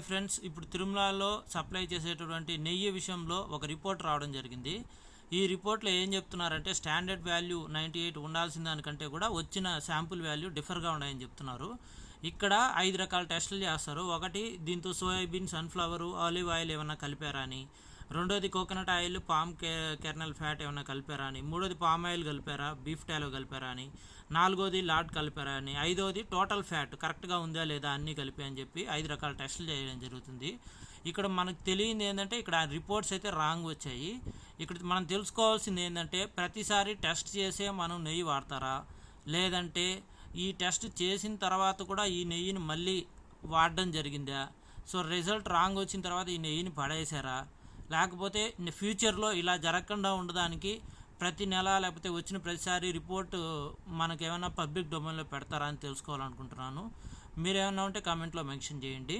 Friends, ఇప్పుడు తిరుమలలో supply చేసేటటువంటి నెయ్యి విషయంలో ఒక రిపోర్ట్ రావడం జరిగింది. ఈ రిపోర్ట్లో ఏం చెప్తున్నారంటే స్టాండర్డ్ వాల్యూ 98 ఉండాల్సిన దానికంటే కూడా వచ్చిన శాంపుల్ వాల్యూ డిఫర్గా ఉన్నాయని చెప్తున్నారు. ఇక్కడ 5 రకాల టెస్టులు చేస్తారు. ఒకటి, దీంతో సోయాబీన్, సన్ఫ్లవర్, ఆలివ్ ఆయిల్ ఏమన్నా కలిపారా అని. రెండోది, coconut oil, palm kernel fat ఏమన్నా కలిపారా అని. మూడోది, పామ్ ఆయిల్ కలిపారా, బీఫ్ టాలో కలిపారా అని. నాలుగోది, లాడ్ కలిపారా అని. ఐదోది, టోటల్ ఫ్యాట్ కరెక్ట్గా ఉందా లేదా అన్నీ కలిపి అని చెప్పి 5 రకాల టెస్టులు చేయడం జరుగుతుంది. ఇక్కడ మనకు తెలియంది ఏంటంటే ఇక్కడ రిపోర్ట్స్ అయితే రాంగ్ వచ్చాయి. ఇక్కడ మనం తెలుసుకోవాల్సింది ఏంటంటే ప్రతిసారి టెస్ట్ చేసే మనం నెయ్యి వాడతారా, లేదంటే ఈ టెస్ట్ చేసిన తర్వాత కూడా ఈ నెయ్యిని మళ్ళీ వాడడం జరిగిందా. సో రిజల్ట్ రాంగ్ వచ్చిన తర్వాత ఈ నెయ్యిని పడేసారా, లేకపోతే ఫ్యూచర్లో ఇలా జరగకుండా ఉండడానికి ప్రతి నెల లేకపోతే వచ్చిన ప్రతిసారి రిపోర్టు మనకేమైనా పబ్లిక్ డొమైన్లో పెడతారా అని తెలుసుకోవాలనుకుంటున్నాను. మీరేమన్నా ఉంటే కామెంట్లో మెన్షన్ చేయండి.